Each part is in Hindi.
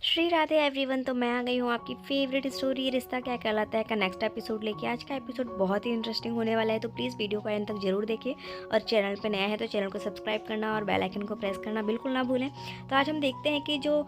श्री राधे एवरीवन। तो मैं आ गई हूँ आपकी फेवरेट स्टोरी रिश्ता क्या कहलाता है का नेक्स्ट एपिसोड लेके। आज का एपिसोड बहुत ही इंटरेस्टिंग होने वाला है, तो प्लीज़ वीडियो को एंड तक जरूर देखें। और चैनल पे नया है तो चैनल को सब्सक्राइब करना और बेल आइकन को प्रेस करना बिल्कुल ना भूलें। तो आज हम देखते हैं कि जो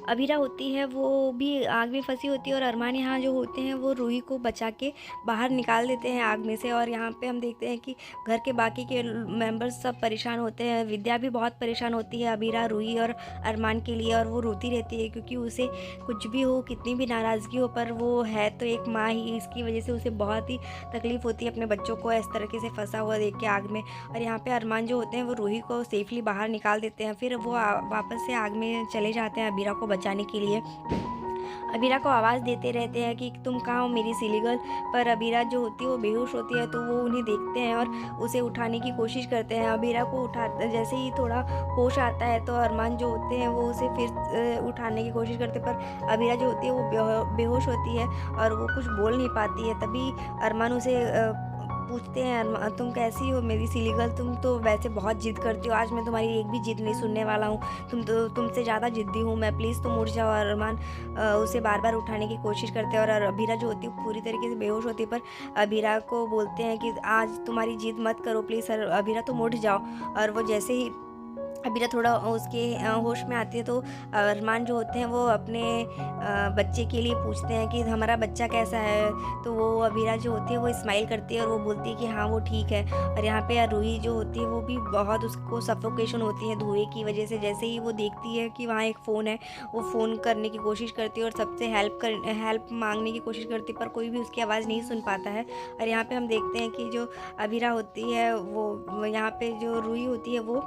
अबीरा होती है वो भी आग में फंसी होती है और अरमान यहाँ जो होते हैं वो रूही को बचा के बाहर निकाल देते हैं आग में से। और यहाँ पे हम देखते हैं कि घर के बाकी के मेंबर्स सब परेशान होते हैं। विद्या भी बहुत परेशान होती है अबीरा, रूही और अरमान के लिए, और वो रोती रहती है क्योंकि उसे कुछ भी हो, कितनी भी नाराज़गी हो, पर वो है तो एक माँ ही। इसकी वजह से उसे बहुत ही तकलीफ़ होती है अपने बच्चों को इस तरीके से फंसा हुआ देख के आग में। और यहाँ पे अरमान जो होते हैं वो रूही को सेफली बाहर निकाल देते हैं। फिर वो वापस से आग में चले जाते हैं अबीरा को बचाने के लिए। अबीरा को आवाज़ देते रहते हैं कि तुम कहाँ हो मेरी सिली गर्ल। पर अबीरा जो होती है वो बेहोश होती है, तो वो उन्हें देखते हैं और उसे उठाने की कोशिश करते हैं। अबीरा को जैसे ही थोड़ा होश आता है तो अरमान जो होते हैं वो उसे फिर उठाने की कोशिश करते हैं, पर अबीरा जो होती है वो बेहोश होती है और वो कुछ बोल नहीं पाती है। तभी अरमान उसे पूछते हैं, तुम कैसी हो मेरी सिली गर्ल, तुम तो वैसे बहुत जिद करती हो, आज मैं तुम्हारी एक भी जिद नहीं सुनने वाला हूँ, तुमसे ज़्यादा जिद्दी हूँ मैं, प्लीज़ तुम उठ जाओ। और अरमान उसे बार बार उठाने की कोशिश करते हैं और अबीरा जो होती है पूरी तरीके से बेहोश होती है। पर अबीरा को बोलते हैं कि आज तुम्हारी जिद मत करो प्लीज़ अबीरा, तुम उठ जाओ। और वो जैसे ही अबीरा थोड़ा उसके होश में आती है तो अरमान जो होते हैं वो अपने बच्चे के लिए पूछते हैं कि हमारा बच्चा कैसा है। तो वो अबीरा जो होती है वो स्माइल करती है और वो बोलती है कि हाँ वो ठीक है। और यहाँ पे रूही जो होती है वो भी बहुत, उसको सफोकेशन होती है धुएं की वजह से। जैसे ही वो देखती है कि वहाँ एक फ़ोन है, वो फ़ोन करने की कोशिश करती है और सबसे हेल्प मांगने की कोशिश करती है, पर कोई भी उसकी आवाज़ नहीं सुन पाता है। और यहाँ पे हम देखते हैं कि जो अबीरा होती है वो यहाँ पे जो रूही होती है वो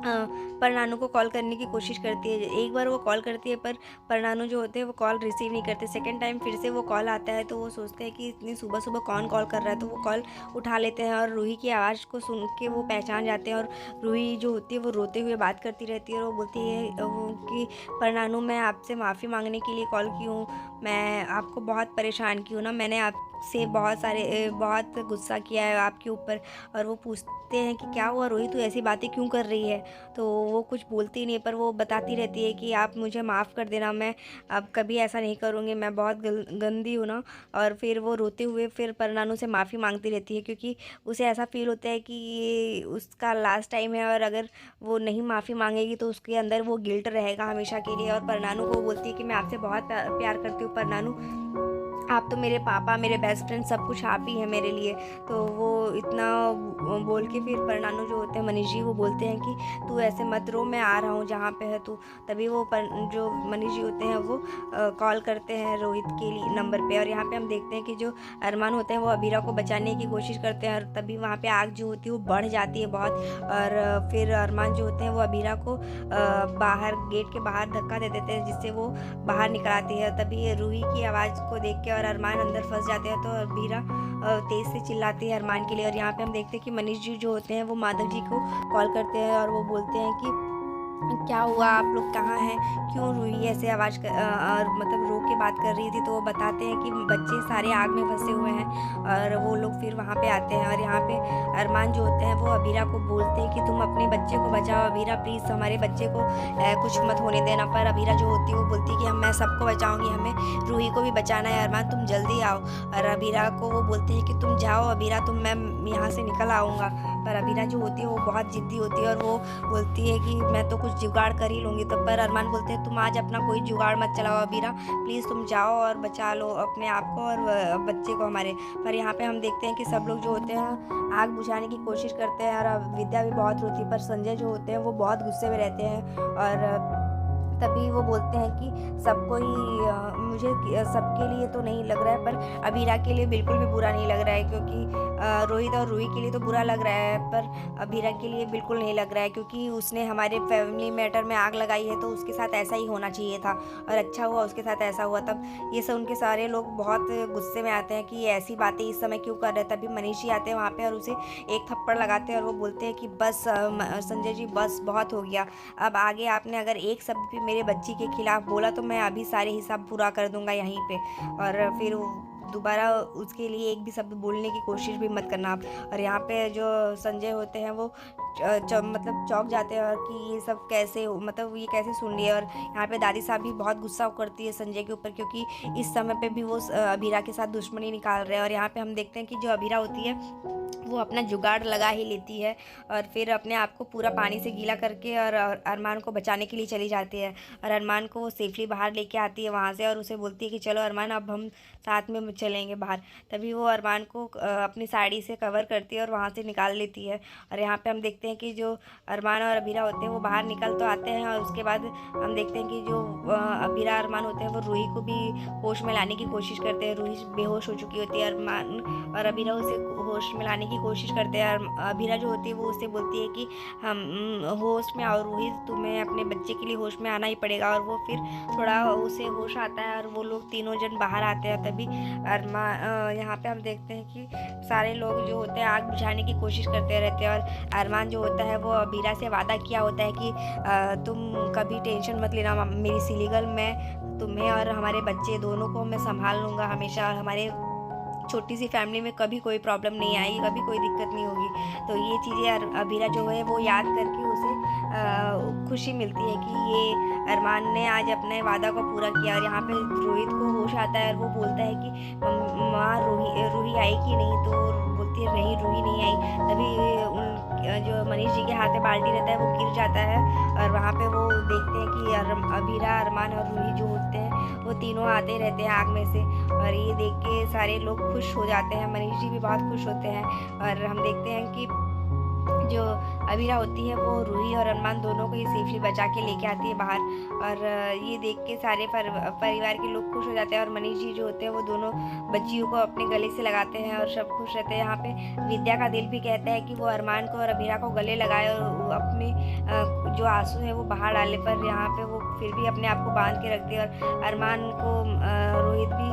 परनानू को कॉल करने की कोशिश करती है। एक बार वो कॉल करती है पर परनानू जो होते हैं वो कॉल रिसीव नहीं करते। सेकंड टाइम फिर से वो कॉल आता है तो वो सोचते हैं कि इतनी सुबह सुबह कौन कॉल कर रहा है, तो वो कॉल उठा लेते हैं और रूही की आवाज़ को सुन के वो पहचान जाते हैं। और रूही जो होती है वो रोते हुए बात करती रहती है और वो बोलती है कि परनानू मैं आपसे माफ़ी मांगने के लिए कॉल की हूँ, मैं आपको बहुत परेशान की हूँ ना, मैंने आपसे बहुत गुस्सा किया है आपके ऊपर। और वो पूछते हैं कि क्या हुआ रोही, तू ऐसी बातें क्यों कर रही है। तो वो कुछ बोलती नहीं, पर वो बताती रहती है कि आप मुझे माफ़ कर देना, मैं अब कभी ऐसा नहीं करूँगी, मैं बहुत गंदी हूँ ना। और फिर वो रोते हुए फिर परनानू से माफ़ी मांगती रहती है क्योंकि उसे ऐसा फील होता है कि ये उसका लास्ट टाइम है और अगर वो नहीं माफ़ी मांगेगी तो उसके अंदर वो गिल्ट रहेगा हमेशा के लिए। और परनानू को बोलती है कि मैं आपसे बहुत प्यार करती हूँ परनानू, आप तो मेरे पापा, मेरे बेस्ट फ्रेंड, सब कुछ आप ही हैं मेरे लिए। तो वो इतना बोल के फिर परनानू जो होते हैं मनीष जी वो बोलते हैं कि तू ऐसे मत रो, मैं आ रहा हूँ जहाँ पे है तू। तभी वो जो मनीष जी होते हैं वो कॉल करते हैं रोहित के लिए नंबर पे। और यहाँ पे हम देखते हैं कि जो अरमान होते हैं वो अबीरा को बचाने की कोशिश करते हैं और तभी वहाँ पे आग जो होती है वो बढ़ जाती है बहुत। और फिर अरमान जो होते हैं वो अबीरा को बाहर गेट के बाहर धक्का दे देते हैं जिससे वो बाहर निकल आती है। तभी रूही की आवाज़ को देख के और अरमान अंदर फंस जाते हैं तो अबीरा तेज़ से चिल्लाती है अरमान के लिए। और यहाँ पे हम देखते हैं कि मनीष जी जो होते हैं वो माधव जी को कॉल करते हैं और वो बोलते हैं कि क्या हुआ, आप लोग कहाँ हैं, क्यों रूही ऐसे और मतलब रो के बात कर रही थी। तो वो बताते हैं कि बच्चे सारे आग में फंसे हुए हैं। और वो लोग फिर वहाँ पे आते हैं और यहाँ पे अरमान जो होते हैं वो अबीरा को बोलते हैं कि तुम अपने बच्चे को बचाओ अबीरा, प्लीज़ हमारे बच्चे को कुछ मत होने देना। पर अबीरा जो होती है वो बोलती है कि मैं सबको बचाऊँगी, हमें रूही को भी बचाना है, अरमान तुम जल्दी आओ। और अबीरा को वो बोलते हैं कि तुम जाओ अबीरा, मैं यहाँ से निकल आऊँगा। पर अबीरा जो होती है वो बहुत ज़िद्दी होती है और वो बोलती है कि मैं तो कुछ जुगाड़ कर ही लूँगी। तो पर अरमान बोलते हैं तुम आज अपना कोई जुगाड़ मत चलाओ अबीरा, प्लीज़ तुम जाओ और बचा लो अपने आप को और बच्चे को हमारे। पर यहाँ पे हम देखते हैं कि सब लोग जो होते हैं आग बुझाने की कोशिश करते हैं और विद्या भी बहुत रोती है, पर संजय जो होते हैं वो बहुत गुस्से में रहते हैं। और तभी वो बोलते हैं कि सबको ही मुझे सबके लिए तो नहीं लग रहा है पर अबीरा के लिए बिल्कुल भी बुरा नहीं लग रहा है, क्योंकि रोहित और रूही के लिए तो बुरा लग रहा है पर अबीरा के लिए बिल्कुल नहीं लग रहा है, क्योंकि उसने हमारे फैमिली मैटर में आग लगाई है तो उसके साथ ऐसा ही होना चाहिए था और अच्छा हुआ उसके साथ ऐसा हुआ। तब ये सब उनके सारे लोग बहुत गुस्से में आते हैं कि ऐसी बातें इस समय क्यों कर रहे हैं। तभी मनीष जी आते हैं वहाँ पे और उसे एक थप्पड़ लगाते हैं और वो बोलते हैं कि बस संजय जी बस बहुत हो गया, अब आगे आपने अगर एक शब्द भी मेरे बच्ची के खिलाफ बोला तो मैं अभी सारे हिसाब पूरा कर दूंगा यहीं पे। और फिर दोबारा उसके लिए एक भी शब्द बोलने की कोशिश भी मत करना आप। और यहाँ पे जो संजय होते हैं वो मतलब चौंक जाते हैं और कि ये सब कैसे मतलब ये कैसे सुन लिया। और यहाँ पे दादी साहब भी बहुत गुस्सा करती है संजय के ऊपर, क्योंकि इस समय पे भी वो अभीरा के साथ दुश्मनी निकाल रहे हैं। और यहाँ पे हम देखते हैं कि जो अभीरा होती है वो अपना जुगाड़ लगा ही लेती है और फिर अपने आप को पूरा पानी से गीला करके और अरमान को बचाने के लिए चली जाती है। और अरमान को वो सेफली बाहर लेके आती है वहाँ से और उसे बोलती है कि चलो अरमान, अब हम साथ में चलेंगे बाहर। तभी वो अरमान को अपनी साड़ी से कवर करती है और वहाँ से निकाल लेती है। और यहाँ पे हम देखते हैं कि जो अरमान और अभीरा होते हैं वो बाहर निकल तो आते हैं, और उसके बाद हम देखते हैं कि जो अभीरा अरमान होते हैं वो रूही को भी होश में लाने की कोशिश करते हैं। रूही बेहोश हो चुकी होती है, अरमान और अभीरा उसे होश में लाने की कोशिश करते हैं। अभीरा जो होती है वो उससे बोलती है कि हम होश में आओ रूही, तुम्हें अपने बच्चे के लिए होश में आना ही पड़ेगा। और वो फिर थोड़ा उसे होश आता है और वो लोग तीनों जन बाहर आते हैं। तभी यहाँ पे हम देखते हैं कि सारे लोग जो होते हैं आग बुझाने की कोशिश करते रहते हैं। और अरमान जो होता है वो अभीरा से वादा किया होता है कि तुम कभी टेंशन मत लेना मेरी सिली गर्ल, मैं तुम्हें और हमारे बच्चे दोनों को मैं संभाल लूँगा हमेशा, और हमारे छोटी सी फैमिली में कभी कोई प्रॉब्लम नहीं आएगी, कभी कोई दिक्कत नहीं होगी। तो ये चीज़ें अभीरा जो है वो याद करके उसे खुशी मिलती है कि ये अरमान ने आज अपने वादा को पूरा किया। और यहाँ पे रोहित को होश आता है और वो बोलता है कि माँ रूही आई कि नहीं, तो बोलती है नहीं रूही नहीं आई। तभी जो मनीष जी के हाथ में बाल्टी रहता है वो गिर जाता है और वहाँ पे वो देखते हैं कि अभीरा, अरमान और रूही जो होते हैं वो तीनों आते रहते हैं आग में से। और ये देख के सारे लोग खुश हो जाते हैं, मनीष जी भी बहुत खुश होते हैं। और हम देखते हैं कि जो अभीरा होती है वो रूही और अरमान दोनों को ही सेफली बचा के लेके आती है बाहर। और ये देख के सारे परिवार के लोग खुश हो जाते हैं। और मनीष जी जो होते हैं वो दोनों बच्चियों को अपने गले से लगाते हैं और सब खुश रहते हैं। यहाँ पे विद्या का दिल भी कहता है कि वो अरमान को और अभीरा को गले लगाए और अपने जो आंसू है वो बाहर डाले, पर यहाँ पे वो फिर भी अपने आप को बांध के रखती है। और अरमान को रोहित भी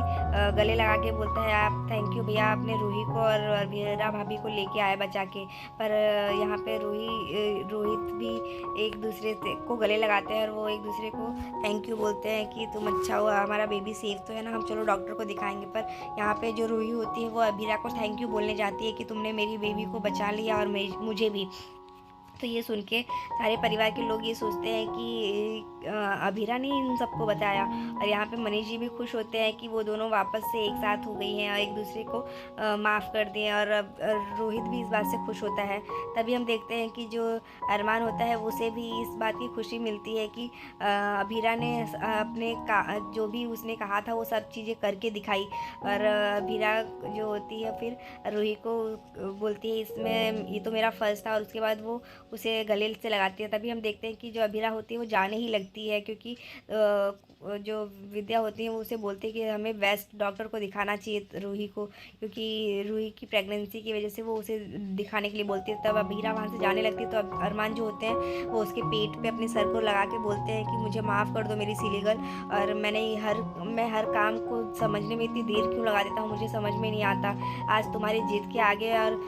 गले लगा के बोलता है आप थैंक यू भैया, आपने रूही को और अभीरा भाभी को लेके आए बचा के। पर यहाँ पे रोहित भी एक दूसरे को गले लगाते हैं और वो एक दूसरे को थैंक यू बोलते हैं कि तुम अच्छा हुआ, हमारा बेबी सेफ तो है ना, हम चलो डॉक्टर को दिखाएंगे। पर यहाँ पे जो रूही होती है वो अभीरा को थैंक यू बोलने जाती है कि तुमने मेरी बेबी को बचा लिया और मुझे भी। तो ये सुन के सारे परिवार के लोग ये सोचते हैं कि अभीरा ने इन सबको बताया। और यहाँ पे मनीष जी भी खुश होते हैं कि वो दोनों वापस से एक साथ हो गई हैं और एक दूसरे को माफ़ कर दिए। और रोहित भी इस बात से खुश होता है। तभी हम देखते हैं कि जो अरमान होता है उसे भी इस बात की खुशी मिलती है कि अभीरा ने अपने जो भी उसने कहा था वो सब चीज़ें करके दिखाई। और अभीरा जो होती है फिर रूही को बोलती है इसमें ये तो मेरा फर्ज था, और उसके बाद वो उसे गले से लगाती है। तभी हम देखते हैं कि जो अभीरा होती है वो जाने ही लगती है, क्योंकि जो विद्या होती है वो उसे बोलती है कि हमें बेस्ट डॉक्टर को दिखाना चाहिए रूही को, क्योंकि रूही की प्रेगनेंसी की वजह से वो उसे दिखाने के लिए बोलती है। तब अभीरा वहाँ से जाने लगती है तो अरमान जो होते हैं वो उसके पेट पे अपने सर को लगा के बोलते हैं कि मुझे माफ़ कर दो मेरी सिली गर्ल, और मैं हर काम को समझने में इतनी देर क्यों लगा देता हूँ, मुझे समझ में नहीं आता। आज तुम्हारी जिद के आगे और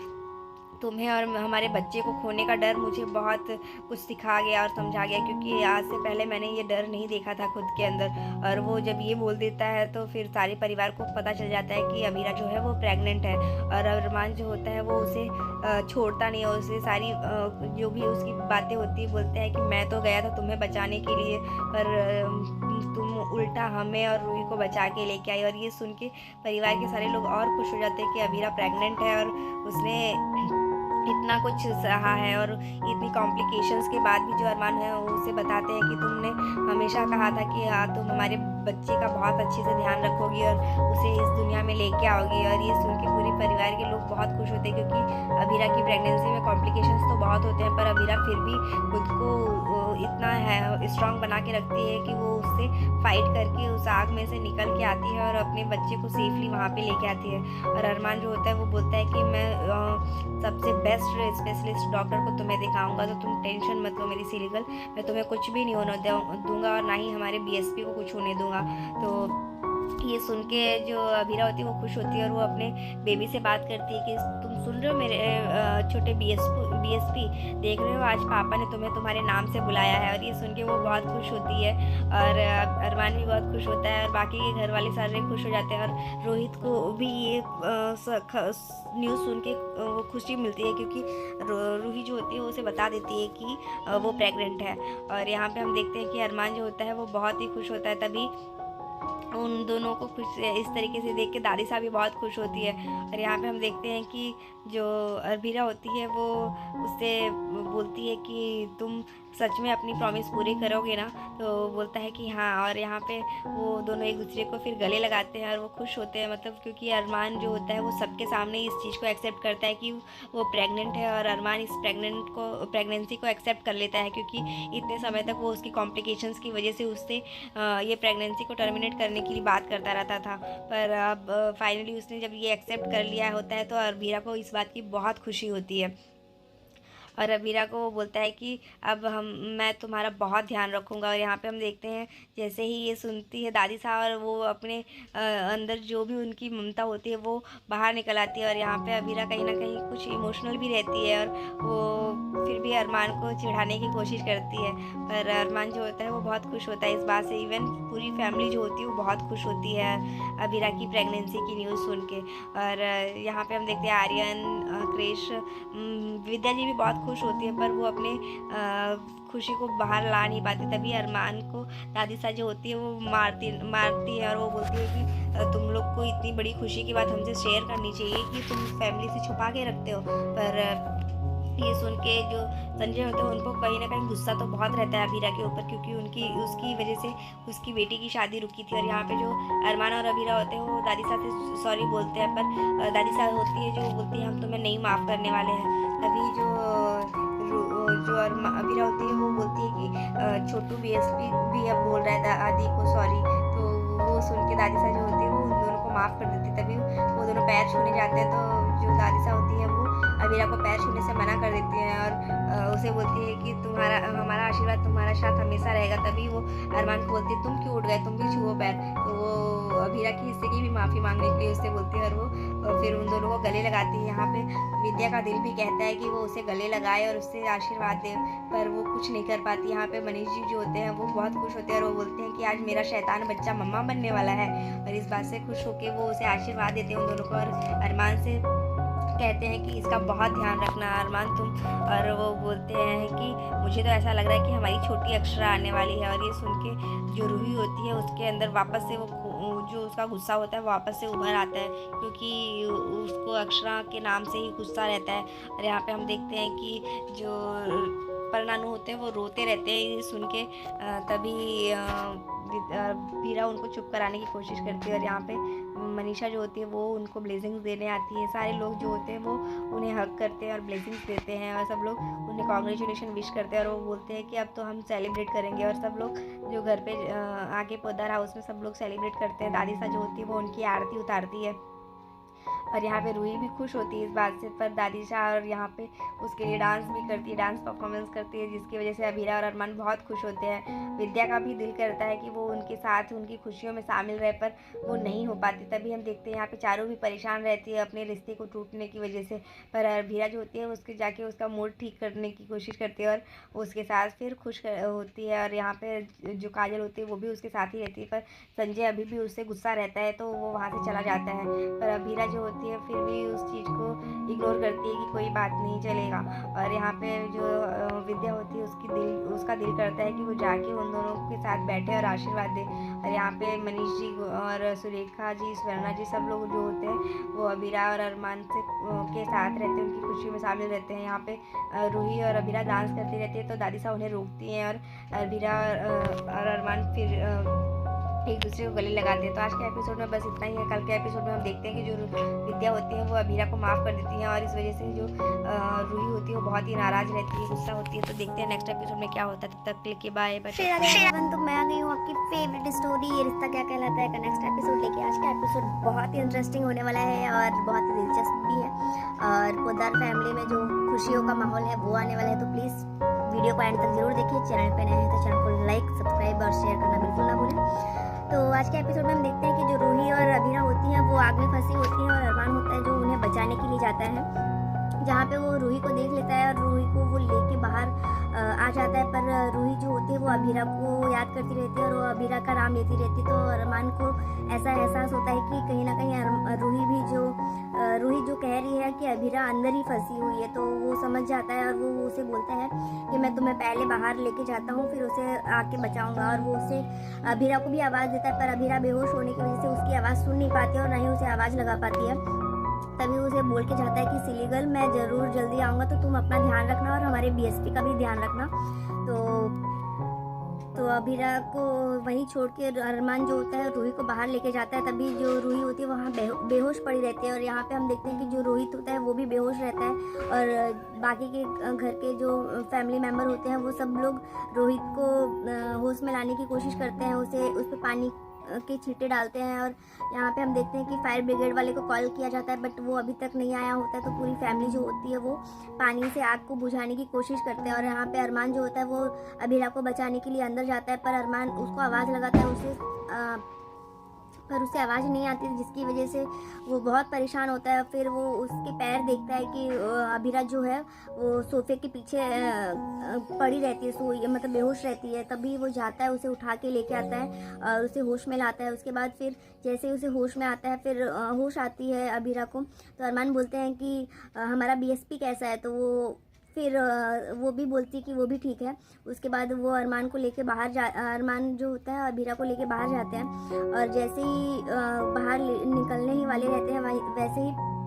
तुम्हें और हमारे बच्चे को खोने का डर मुझे बहुत कुछ सिखा गया और समझा गया, क्योंकि आज से पहले मैंने ये डर नहीं देखा था खुद के अंदर। और वो जब ये बोल देता है तो फिर सारे परिवार को पता चल जाता है कि अभीरा जो है वो प्रेग्नेंट है। और अरमान जो होता है वो उसे छोड़ता नहीं है, उसे सारी जो भी उसकी बातें होती है बोलते हैं कि मैं तो गया था तुम्हें बचाने के लिए, पर तुम उल्टा हमें और रूही को बचा के लेके आई। और ये सुन के परिवार के सारे लोग और खुश हो जाते हैं कि अभीरा प्रेग्नेंट है और उसने इतना कुछ सहा है। और इतनी कॉम्प्लिकेशंस के बाद भी जो अरमान है वो उसे बताते हैं कि तुमने हमेशा कहा था कि हाँ तुम हमारे बच्चे का बहुत अच्छे से ध्यान रखोगी और उसे इस दुनिया में लेके आओगी। और ये सुन के पूरे परिवार के लोग बहुत खुश होते हैं, क्योंकि अभीरा की प्रेगनेंसी में कॉम्प्लिकेशंस तो बहुत होते हैं, पर अभीरा फिर भी खुद को इतना है स्ट्रॉन्ग बना के रखती है कि वो उससे फाइट करके उस आग में से निकल के आती है और अपने बच्चे को सेफली वहाँ पे लेके आती है। और अरमान जो होता है वो बोलता है कि मैं सबसे बेस्ट स्पेशलिस्ट डॉक्टर को तुम्हें दिखाऊंगा, तो तुम टेंशन मत लो मेरी सिली गर्ल, मैं तुम्हें कुछ भी नहीं होने दूंगा और ना ही हमारे बीएसपी को कुछ होने दूंगा। तो ये सुन के जो अभीरा होती है वो खुश होती है और वो अपने बेबी से बात करती है कि तुम सुन रहे हो मेरे छोटे बीएसपी, देख रहे हो आज पापा ने तुम्हें तुम्हारे नाम से बुलाया है। और ये सुन के वो बहुत खुश होती है और अरमान भी बहुत खुश होता है और बाकी के घर वाले सारे खुश हो जाते हैं। और रोहित को भी ये न्यूज़ सुन के वो खुशी मिलती है, क्योंकि रूही जो होती है वो उसे बता देती है कि वो प्रेग्नेंट है। और यहाँ पे हम देखते हैं कि अरमान जो होता है वो बहुत ही खुश होता है। तभी उन दोनों को खुश इस तरीके से देख के दादी साहब भी बहुत खुश होती है। और यहाँ पे हम देखते हैं कि जो अरबीरा होती है वो उससे बोलती है कि तुम सच में अपनी प्रॉमिस पूरी करोगे ना, तो बोलता है कि हाँ। और यहाँ पे वो दोनों एक दूसरे को फिर गले लगाते हैं और वो खुश होते हैं, मतलब क्योंकि अरमान जो होता है वो सबके सामने इस चीज़ को एक्सेप्ट करता है कि वो प्रेग्नेंट है। और अरमान इस प्रेगनेंसी को एक्सेप्ट कर लेता है, क्योंकि इतने समय तक वो उसकी कॉम्प्लिकेशंस की वजह से उससे ये प्रेगनेंसी को टर्मिनेट करने के लिए बात करता रहता था। पर अब फाइनली उसने जब ये एक्सेप्ट कर लिया होता है तो अरबीरा को इस बात की बहुत खुशी होती है। और अबीरा को वो बोलता है कि अब मैं तुम्हारा बहुत ध्यान रखूँगा। और यहाँ पे हम देखते हैं जैसे ही ये सुनती है दादी साहब, और वो अपने अंदर जो भी उनकी ममता होती है वो बाहर निकल आती है। और यहाँ पे अबीरा कहीं ना कहीं कुछ इमोशनल भी रहती है और वो फिर भी अरमान को चिढ़ाने की कोशिश करती है। पर अरमान जो होता है वो बहुत खुश होता है इस बात से। इवन पूरी फैमिली जो होती है वो बहुत खुश होती है अबीरा की प्रेगनेंसी की न्यूज़ सुन के। और यहाँ पे हम देखते हैं आर्यन, क्रिश, विद्या जी भी बहुत खुश होती है, पर वो अपने खुशी को बाहर ला नहीं पाती। तभी अरमान को दादी सा जो होती है वो मारती है और वो बोलती है कि तुम लोग को इतनी बड़ी खुशी की बात हमसे शेयर करनी चाहिए कि तुम फैमिली से छुपा के रखते हो। पर ये सुन के जो संजय होते हैं उनको कहीं ना कहीं गुस्सा तो बहुत रहता है अबीरा के ऊपर, क्योंकि उसकी वजह से उसकी बेटी की शादी रुकी थी। और यहाँ पे जो अरमान और अबीरा होते हैं वो दादी साहब से सॉरी बोलते हैं, पर दादी साहब होती है जो बोलती है हम तुम्हें नहीं माफ़ करने वाले हैं। तभी जो अबीरा होती है वो बोलती है कि छोटू बीएसपी भी अब बोल रहा है आदि को सॉरी। तो वो सुन के दादी साहब जो होती है वो उन दोनों को माफ़ कर देती है। तभी वो दोनों पैर छूने जाते हैं, तो जो दादी साहब होती है वो अबीरा को पैर छूने से मना कर देती है और उसे बोलती है कि हमारा आशीर्वाद तुम्हारा साथ हमेशा रहेगा। तभी वो अरमान को बोलती है तुम क्यों उठ गए, तुम भी छुओ पैर। तो वो अबीरा की हिस्से की भी माफ़ी मांगने के लिए उससे बोलती है और वो फिर उन दोनों को गले लगाती है। यहाँ पे विद्या का दिल भी कहता है कि वो उसे गले लगाए और उससे आशीर्वाद दे, पर वो कुछ नहीं कर पाती। यहाँ पे मनीष जी जो होते हैं वो बहुत खुश होते हैं और वो बोलते हैं कि आज मेरा शैतान बच्चा मम्मा बनने वाला है। और इस बात से खुश होकर वो उसे आशीर्वाद देते हैं उन दोनों को। और अरमान से कहते हैं कि इसका बहुत ध्यान रखना अरमान तुम। और वो बोलते हैं कि मुझे तो ऐसा लग रहा है कि हमारी छोटी अक्षरा आने वाली है। और ये सुन के जो रूही होती है उसके अंदर वापस से वो जो उसका गुस्सा होता है वापस से उभर आता है, क्योंकि उसको अक्षरा के नाम से ही गुस्सा रहता है। और यहाँ पे हम देखते हैं कि जो परनानू होते हैं वो रोते रहते हैं ये सुन के। तभी बीरा उनको चुप कराने की कोशिश करती है। और यहाँ पे मनीषा जो होती है वो उनको ब्लेसिंग्स देने आती है। सारे लोग जो होते हैं वो उन्हें हग करते हैं और ब्लेसिंग्स देते हैं और सब लोग उन्हें कॉन्ग्रेचुलेशन विश करते हैं। और वो बोलते हैं कि अब तो हम सेलिब्रेट करेंगे। और सब लोग जो घर पे आगे पोदार हाउस में सब लोग सेलिब्रेट करते हैं। दादी सा जो होती है वो उनकी आरती उतारती है। और यहाँ पे रूही भी खुश होती है इस बात से, पर दादी शाह और यहाँ पे उसके लिए डांस भी करती है, डांस परफॉर्मेंस करती है, जिसकी वजह से अबीरा और अरमान बहुत खुश होते हैं। विद्या का भी दिल करता है कि वो उनके साथ उनकी खुशियों में शामिल रहे, पर वो नहीं हो पाती। तभी हम देखते हैं यहाँ पे चारों भी परेशान रहती है अपने रिश्ते को टूटने की वजह से। पर अबीरा जो होती है उसके जाके उसका मूड ठीक करने की कोशिश करती है और उसके साथ फिर खुश होती है। और यहाँ पे जो काजल होती है वो भी उसके साथ ही रहती है, पर संजय अभी भी उससे गुस्सा रहता है तो वो वहाँ से चला जाता है। पर अबीरा जो होती है फिर भी उस चीज़ को इग्नोर करती है कि कोई बात नहीं चलेगा। और यहाँ पे जो विद्या होती है उसका दिल करता है कि वो जाके उन दोनों के साथ बैठे और आशीर्वाद दे। और यहाँ पे मनीष जी और सुरेखा जी, स्वर्णा जी, सब लोग जो होते हैं वो अबीरा और अरमान से के साथ रहते हैं, उनकी खुशी में शामिल रहते हैं। यहाँ पे रूही और अबीरा डांस करती रहती है तो दादी साहब उन्हें रोकती हैं और अबीरा और अरमान फिर एक दूसरे को गले लगाते हैं। तो आज के एपिसोड में बस इतना ही है। कल के एपिसोड में हम देखते हैं कि जो विद्या होती है वो अबीरा को माफ़ कर देती हैं और इस वजह से जो रूही होती है वो बहुत ही नाराज़ रहती है, गुस्सा होती है। तो देखते हैं नेक्स्ट एपिसोड में क्या होता है। तब तक के लिए बाय। तो मैं आ गई हूँ आपकी फेवरेट स्टोरी ये रिश्ता क्या कहलाता है का नेक्स्ट एपिसोड लेके। आज का एपिसोड बहुत ही इंटरेस्टिंग होने वाला है और बहुत ही दिलचस्प भी है। और पोद्दार फैमिली में जो खुशियों का माहौल है वो आने वाला है, तो प्लीज़ वीडियो को एंड तक जरूर देखिए। चैनल पर नए हैं तो चैनल को लाइक, सब्सक्राइब और शेयर करना बिल्कुल ना भूलें। तो आज के एपिसोड में हम देखते हैं कि जो रूही और अबीरा होती हैं वो आग में फंसी होती है और अरमान होता है जो उन्हें बचाने के लिए जाता है, जहाँ पे वो रूही को देख लेता है और रूही को वो लेके बाहर आ जाता है। पर रूही जो होती है वो अभीरा को याद करती रहती है और वो अभीरा का नाम लेती रहती है। तो अरमान को ऐसा एहसास होता है कि कहीं ना कहीं रूही जो कह रही है कि अभीरा अंदर ही फंसी हुई है, तो वो समझ जाता है और वो उसे बोलता है कि मैं तुम्हें पहले बाहर लेके जाता हूँ, फिर उसे आके बचाऊंगा। और वो उसे अभीरा को भी आवाज़ देता है, पर अभीरा बेहोश होने की वजह से उसकी आवाज़ सुन नहीं पाती और ना ही उसे आवाज़ लगा पाती है। तभी उसे बोल के जाता है कि सिली गर्ल, मैं ज़रूर जल्दी आऊँगा, तो तुम अपना ध्यान रखना और हमारे बीएसपी का भी ध्यान रखना। तो अभीरा को वहीं छोड़ के अरमान जो होता है रूही को बाहर लेके जाता है। तभी जो रूही होती है वहाँ बेहोश पड़ी रहती है और यहाँ पे हम देखते हैं कि जो रोहित होता है वो भी बेहोश रहता है और बाकी के घर के जो फैमिली मेम्बर होते हैं वो सब लोग रोहित को होश में लाने की कोशिश करते हैं, उस पर पानी के छींटे डालते हैं। और यहाँ पे हम देखते हैं कि फायर ब्रिगेड वाले को कॉल किया जाता है, बट वो अभी तक नहीं आया होता है। तो पूरी फैमिली जो होती है वो पानी से आग को बुझाने की कोशिश करते हैं और यहाँ पे अरमान जो होता है वो अभीरा को बचाने के लिए अंदर जाता है, पर अरमान उसको आवाज़ लगाता है पर उसे आवाज़ नहीं आती, जिसकी वजह से वो बहुत परेशान होता है। फिर वो उसके पैर देखता है कि अभीरा जो है वो सोफे के पीछे पड़ी रहती है, सोई मतलब बेहोश रहती है। तभी वो जाता है, उसे उठा के लेके आता है और उसे होश में लाता है। उसके बाद फिर जैसे ही उसे होश में आता है, फिर होश आती है अभीरा को, तो अरमान बोलते हैं कि हमारा बीएसपी कैसा है, तो फिर वो भी बोलती है कि वो भी ठीक है। उसके बाद वो अरमान को लेके अरमान जो होता है अभीरा को लेके बाहर जाते हैं और जैसे ही बाहर निकलने ही वाले रहते हैं वैसे ही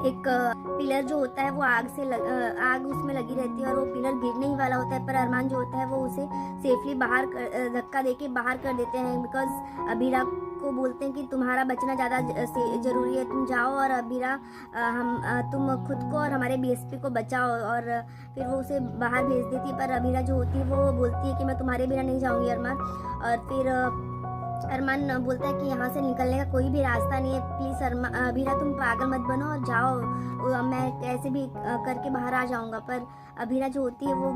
एक पिलर जो होता है वो आग उसमें लगी रहती है और वो पिलर गिरने ही वाला होता है, पर अरमान जो होता है वो उसे सेफली बाहर धक्का देके बाहर कर देते हैं। बिकॉज अभीरा को बोलते हैं कि तुम्हारा बचना ज़्यादा ज़रूरी है, तुम जाओ और अभीरा तुम खुद को और हमारे बीएसपी को बचाओ। और फिर वो उसे बाहर भेज देती है, पर अभीरा जो होती है वो बोलती है कि मैं तुम्हारे बिना नहीं जाऊँगी अरमान। और फिर अरमान बोलता है कि यहाँ से निकलने का कोई भी रास्ता नहीं है, प्लीज़ अभीरा तुम पागल मत बनो और जाओ, मैं कैसे भी करके बाहर आ जाऊँगा। पर अभीरा जो होती है वो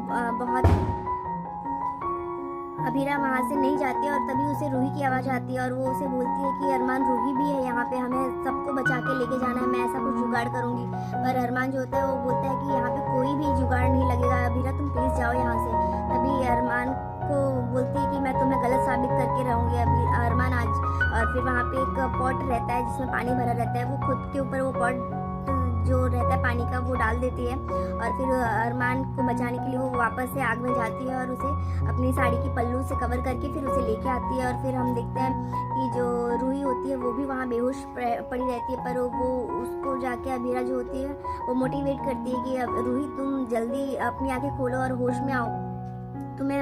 अभीरा वहाँ से नहीं जाती और तभी उसे रूही की आवाज़ आती है और वो उसे बोलती है कि अरमान रूही भी है यहाँ पे, हमें सबको बचा के लेके जाना है, मैं ऐसा कुछ जुगाड़ करूँगी। पर अरमान जो होता है वो बोलता है कि यहाँ पे कोई भी जुगाड़ नहीं लगेगा, अभीरा तुम प्लीज़ जाओ यहाँ से। तभी अरमान को बोलती है कि मैं तुम्हें गलत साबित करके रहूँगी अरमान आज। और फिर वहाँ पे एक पॉट रहता है जिसमें पानी भरा रहता है, वो खुद के ऊपर वो पॉट जो रहता है पानी का वो डाल देती है और फिर अरमान को बचाने के लिए वो वापस से आग में जाती है और उसे अपनी साड़ी की पल्लू से कवर करके फिर उसे लेके आती है। और फिर हम देखते हैं कि जो रूही होती है वो भी वहाँ बेहोश पड़ी रहती है, पर वो उसको जाके अभीरा जो होती है वो मोटिवेट करती है कि रूही तुम जल्दी अपनी आंखें खोलो और होश में आओ, तुम्हें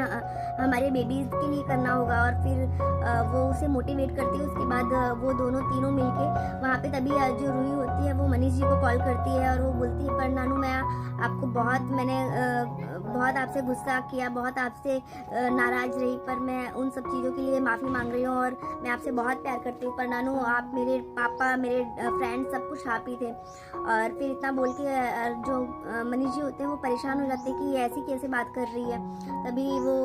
हमारे बेबीज़ के लिए करना होगा। और फिर वो उसे मोटिवेट करती है। उसके बाद वो तीनों मिलके वहाँ पे तभी जो रूही होती है वो मनीष जी को कॉल करती है और वो बोलती है पर नानू मैं आपको बहुत आपसे गुस्सा किया, बहुत आपसे नाराज़ रही, पर मैं उन सब चीज़ों के लिए माफ़ी मांग रही हूँ और मैं आपसे बहुत प्यार करती हूँ। पर नानू आप मेरे पापा मेरे फ्रेंड्स सब कुछ आप ही थे। और फिर इतना बोल के जो मनीष जी होते हैं वो परेशान हो जाते हैं कि ये ऐसी कैसे बात कर रही है। तभी वो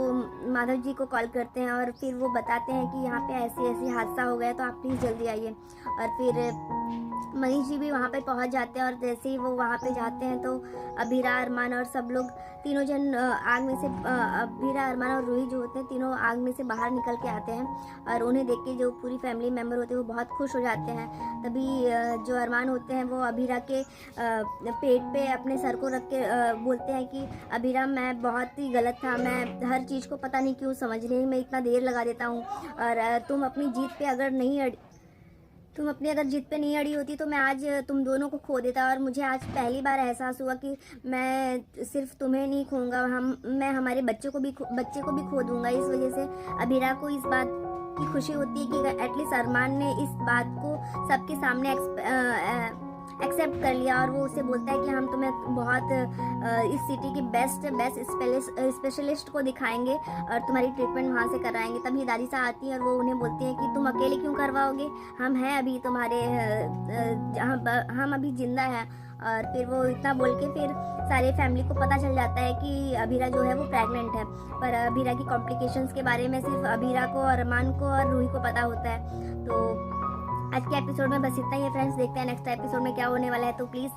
माधव जी को कॉल करते हैं और फिर वो बताते हैं कि यहाँ पे ऐसी हादसा हो गया, तो आप प्लीज़ जल्दी आइए। और फिर मनीष जी भी वहाँ पे पहुँच जाते हैं और जैसे ही वो वहाँ पे जाते हैं तो अभीरा अरमान और सब लोग तीनों जन आग में से अभीरा अरमान और रूही जो होते हैं तीनों आग में से बाहर निकल के आते हैं और उन्हें देख के जो पूरी फैमिली मेम्बर होते हैं वो बहुत खुश हो जाते हैं। तभी जो अरमान होते हैं वो अभीरा के पेट पे अपने सर को रख के बोलते हैं कि अभीरा मैं बहुत ही गलत था, मैं हर चीज़ को पता नहीं क्यों समझने में इतना देर लगा देता हूँ और तुम अपनी जीत पे अगर जिद पे नहीं अड़ी होती तो मैं आज तुम दोनों को खो देता। और मुझे आज पहली बार एहसास हुआ कि मैं सिर्फ तुम्हें नहीं खोऊंगा, मैं हमारे बच्चे को भी खो दूंगा। इस वजह से अभीरा को इस बात की खुशी होती है कि एटलीस्ट अरमान ने इस बात को सबके सामने एक्सेप्ट कर लिया। और वो उसे बोलता है कि हम तुम्हें बहुत इस सिटी की बेस्ट स्पेशलिस्ट को दिखाएंगे और तुम्हारी ट्रीटमेंट वहाँ से कराएंगे। तभी दादी सा आती है और वो उन्हें बोलती है कि तुम अकेले क्यों करवाओगे, हम हैं अभी तुम्हारे हम अभी जिंदा हैं। और फिर वो इतना बोल के फिर सारे फैमिली को पता चल जाता है कि अभीरा जो है वो प्रेग्नेंट है। पर अभीरा की कॉम्प्लिकेशंस के बारे में सिर्फ अभीरा को, अरमान को और रूही को पता होता है। तो आज के एपिसोड में बस इतना ही है फ्रेंड्स। देखते हैं नेक्स्ट एपिसोड में क्या होने वाला है, तो प्लीज़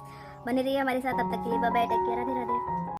बने रहिए हमारे साथ। तब तक के लिए bye bye, take care, Radhe Radhe.